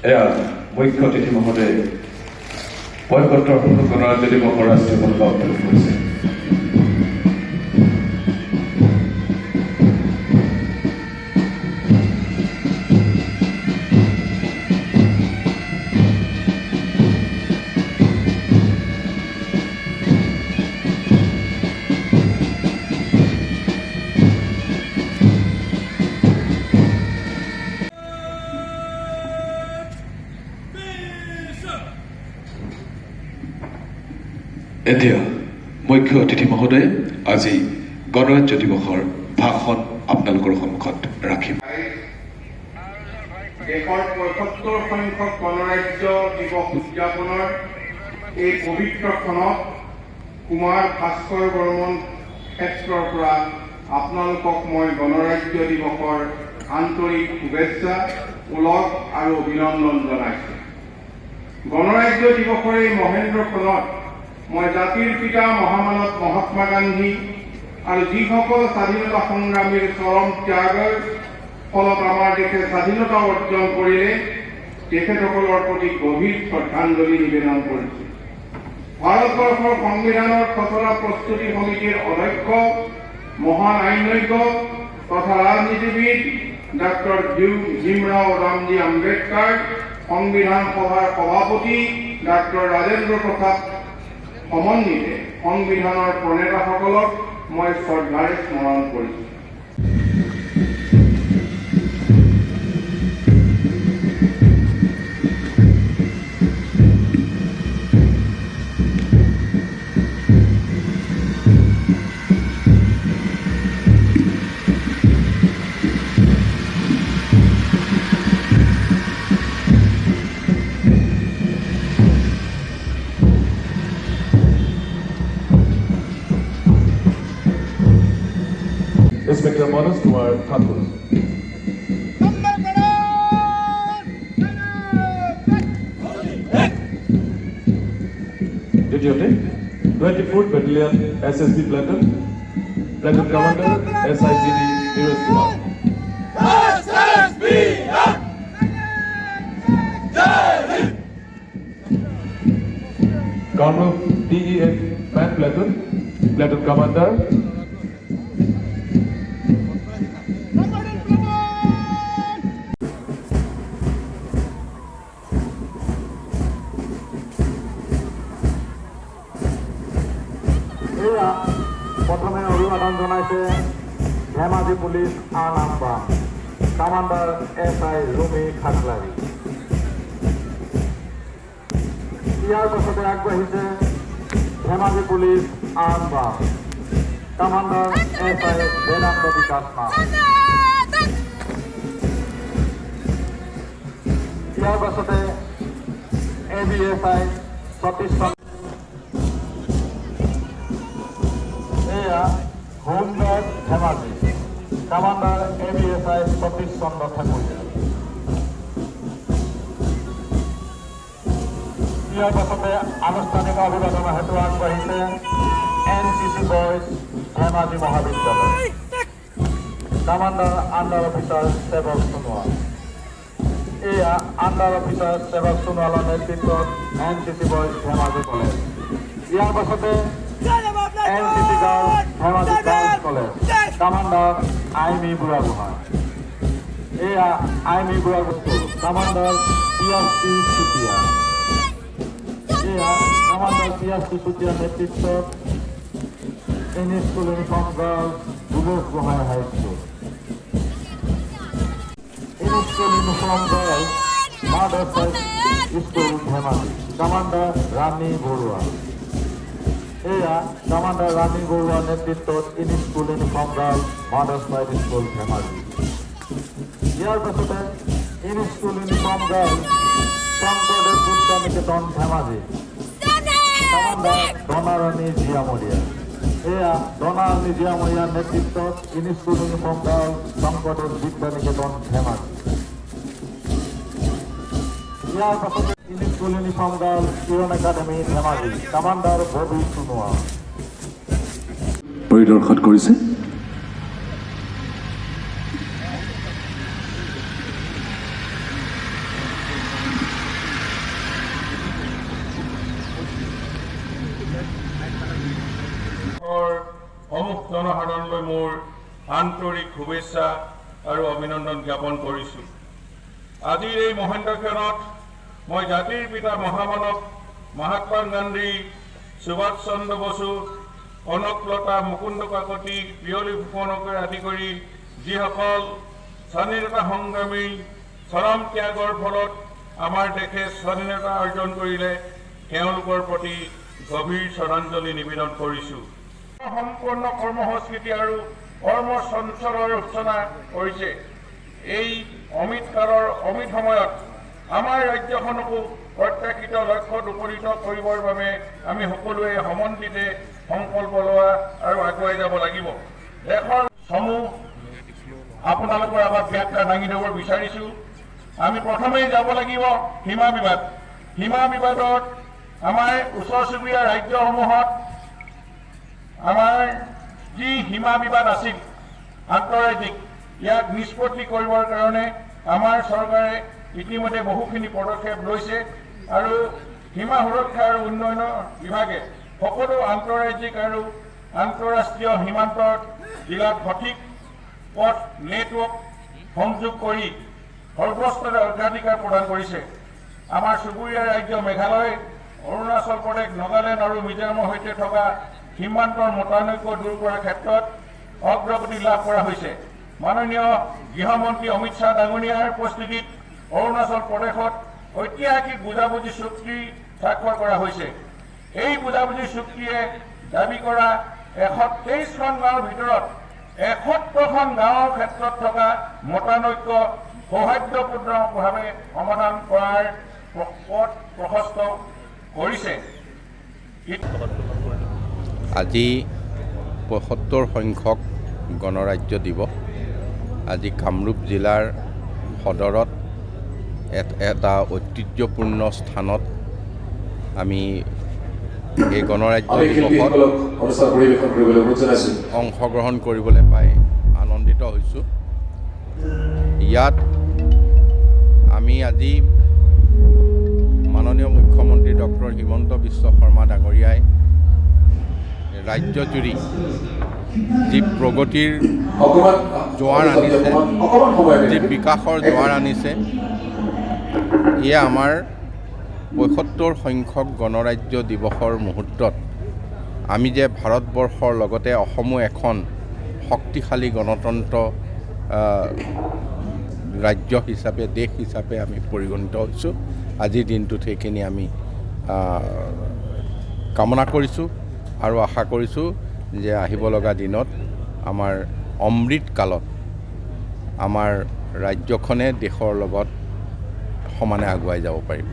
এয়া মুখ্য অতিথি মহোদয়ে বয়কট্টৰ গণৰাজ্য দিৱসৰ ৰাষ্ট্ৰীয় পতাকা উত্তোলন কৰিছে। এতিয়া মুখ্য অতিথি মহোদয়ে আজি গণৰাজ্য দিৱসৰ ভাষণ আপোনালোকৰ সন্মুখত ৰাখিম। দেশৰ ৭৫ সংখ্যক গণৰাজ্য দিৱস উদযাপনৰ এই পবিত্ৰ ক্ষণত কুমাৰ ভাস্কৰ বৰ্মন ক্ষেত্ৰৰ পৰা আপোনালোকক মই গণৰাজ্য দিৱসৰ আন্তৰিক শুভেচ্ছা ওলগ আৰু অভিনন্দন জনাইছোঁ। গণৰাজ্য দিৱসৰ এই মহেন্দ্ৰ ক্ষণত মই জাতিৰ পিতা মহামানৱ মহাত্মা গান্ধী আৰু যিসকল স্বাধীনতা সংগ্ৰামীৰ চৰম ত্যাগৰ ফলত আমাৰ দেশে স্বাধীনতা অৰ্জন কৰিলে তেখেতসকলৰ প্ৰতি গভীৰ শ্ৰদ্ধাঞ্জলি নিবেদন কৰিছোঁ। ভাৰতবৰ্ষৰ সংবিধানৰ খচৰা প্ৰস্তুতি সমিতিৰ অধ্যক্ষ মহান আইনজ্ঞ তথা ৰাজনীতিবিদ ডক্টৰ ভীমৰাও ৰামজী আম্বেদকাৰ, সংবিধান সভাৰ সভাপতি ডক্টৰ ৰাজেন্দ্ৰ প্ৰসাদ সমন্বিতে সংবিধানৰ প্ৰণেতাসকলক মই শ্ৰদ্ধাৰে স্মৰণ কৰিছোঁ। Inspector Manoj Kumar Thakur. Duty 24th Battalion SSB Platoon, Platoon Commander SIGD Neeraj Kumar. SSB Colonel DEF Man Platoon, Platoon Commander প্ৰথমে অভিবাদন জনাইছে ধেমাজি পুলিচ আনাম্বা কামাণ্ডাৰ SI ৰুমি খাটলাৰী। ইয়াৰ পাছতে আগবাঢ়িছে ধেমাজি পুলিচ আনাম্বা কামাণ্ডাৰ SI বেদান্ত বিকাশ নাথ। ইয়াৰ পাছতে ABSI Satish home guard Dhemaji commander ABSI Satish Chandra Thakuria. ইয়াৰ পাছতে আনুষ্ঠানিক অভিবাদন হেতু আগবাঢ়িছে NCC বয়জ ধেমাজি মহাবিদ্যালয় কামাণ্ডাৰ আণ্ডাৰ অফিচাৰ সেৱক সোণোৱাল। এয়া আণ্ডাৰ অফিচাৰ সেৱক সোণোৱালৰ নেতৃত্বত NCC বয়জ ধেমাজি কলেজ। ইয়াৰ পাছতে NCC girls Dhemaji girls college commander Aimi Buragohain. এয়া আইমি বুঢ়াগোহাঁই কামাণ্ডাৰ PSC চুতীয়া। এয়া কামাণ্ডাৰ PSC চুতীয়াৰ নেতৃত্বত English school uniform girls Dulesh Gohain high school. English school uniform girls mothers school Dhemaji commander Rani Baruah. এয়া কামাণ্ডাৰ ৰাণী বৰুৱাৰ নেতৃত্বত English school uniform girls mothers school Dhemaji. ইয়াৰ পাছতে English school uniform girls Sankardev Vidya Niketan Dhemaji commander ডনাৰাণী জীয়ামৰীয়া। এয়া ডনাৰাণী জীয়ামৰীয়াৰ নেতৃত্বত English school uniform girls Sankardev Vidya Niketan Dhemaji. ইয়াৰ পাছতে ইংলিছ স্কুল ইউনিফৰ্ম গাৰ্লছ কিৰণ academy Dhemaji commander Bobby Sonowal পৰিদৰ্শন কৰিছে। জনসাধাৰণলৈ মোৰ আন্তৰিক শুভেচ্ছা আৰু অভিনন্দন জ্ঞাপন কৰিছোঁ। আজিৰ এই মহেন্দ্ৰক্ষণত মই জাতিৰ পিতা মহামানৱ মহাত্মা গান্ধী, সুভাষ চন্দ্ৰ বসু, কনকলতা, মুকুন্দ কাকতি, পিয়লি ফুকনকে আদি কৰি যিসকল স্বাধীনতা সংগ্ৰামী চৰম ত্যাগৰ ফলত আমাৰ দেশে স্বাধীনতা অৰ্জন কৰিলে, তেওঁলোকৰ প্ৰতি গভীৰ শ্ৰদ্ধাঞ্জলি নিবেদন কৰিছোঁ। সম্পূৰ্ণ কৰ্ম সংস্কৃতি আৰু কৰ্ম চঞ্চলৰ সূচনা কৰিছে। এই অমিত কালৰ অমিত সময়ত আমাৰ ৰাজ্যখনকো প্ৰত্যাশিত লক্ষ্যত উপনীত কৰিবৰ বাবে আমি সকলোৱে সমন্বিতে সংকল্প লোৱা আৰু আগুৱাই যাব লাগিব। দেশৰ সমূহ আপোনালোকৰ আগত ব্যাখ্যা দাঙি ধৰিব বিচাৰিছোঁ। আমি প্ৰথমেই যাব লাগিব সীমা বিবাদ। সীমা বিবাদত আমাৰ ওচৰ চুবুৰীয়া ৰাজ্যসমূহত আমাৰ যি সীমা বিবাদ আছিল আন্তঃৰাজ্যিক, ইয়াক নিষ্পত্তি কৰিবৰ কাৰণে আমাৰ চৰকাৰে ইতিমধ্যে বহুখিনি পদক্ষেপ লৈছে আৰু সীমা সুৰক্ষা আৰু উন্নয়ন বিভাগে সকলো আন্তঃৰাজ্যিক আৰু আন্তঃৰাষ্ট্ৰীয় সীমান্তৰ জিলাত সঠিক পথ নেটৱৰ্ক সংযোগ কৰি সৰ্বস্তৰে অগ্ৰাধিকাৰ প্ৰদান কৰিছে। আমাৰ চুবুৰীয়া ৰাজ্য মেঘালয়, অৰুণাচল প্ৰদেশ, নাগালেণ্ড আৰু মিজোৰামৰ সৈতে থকা সীমান্তৰ মতানৈক্য দূৰ কৰাৰ ক্ষেত্ৰত অগ্ৰগতি লাভ কৰা হৈছে। মাননীয় গৃহমন্ত্ৰী অমিত শ্বাহ ডাঙৰীয়াৰ উপস্থিতিত অৰুণাচল প্ৰদেশত ঐতিহাসিক বুজাবুজি চুক্তি স্বাক্ষৰ কৰা হৈছে। এই বুজাবুজি চুক্তিয়ে দাবী কৰা 123খন গাঁৱৰ ভিতৰত 71খন গাঁৱৰ ক্ষেত্ৰত থকা মতানৈক্য সৌহাৰ্দ্যপূৰ্ণভাৱে সমাধান কৰাৰ পথ প্ৰশস্ত কৰিছে। আজি ৭৫ সংখ্যক গণৰাজ্য দিৱস। আজি কামৰূপ জিলাৰ সদৰত এটা ঐতিহ্যপূৰ্ণ স্থানত আমি এই গণৰাজ্য দিৱসত অংশগ্ৰহণ কৰিবলৈ পাই আনন্দিত হৈছোঁ। ইয়াত আমি আজি মাননীয় মুখ্যমন্ত্ৰী ডক্টৰ হিমন্ত বিশ্ব শৰ্মা ডাঙৰীয়াই ৰাজ্যজুৰি যি প্ৰগতিৰ জোৱাৰ আনিছে, যি বিকাশৰ জোৱাৰ আনিছে, এয়া আমাৰ ৭৫ সংখ্যক গণৰাজ্য দিৱসৰ মুহূৰ্তত আমি যে ভাৰতবৰ্ষৰ লগতে অসমো এখন শক্তিশালী গণতন্ত্ৰ ৰাজ্য হিচাপে, দেশ হিচাপে আমি পৰিগণিত হৈছোঁ। আজিৰ দিনটোত সেইখিনি আমি কামনা কৰিছোঁ আৰু আশা কৰিছোঁ যে আহিব লগা দিনত আমাৰ অমৃত কালত আমাৰ ৰাজ্যখনে দেশৰ লগত সমানে আগুৱাই যাব পাৰিব।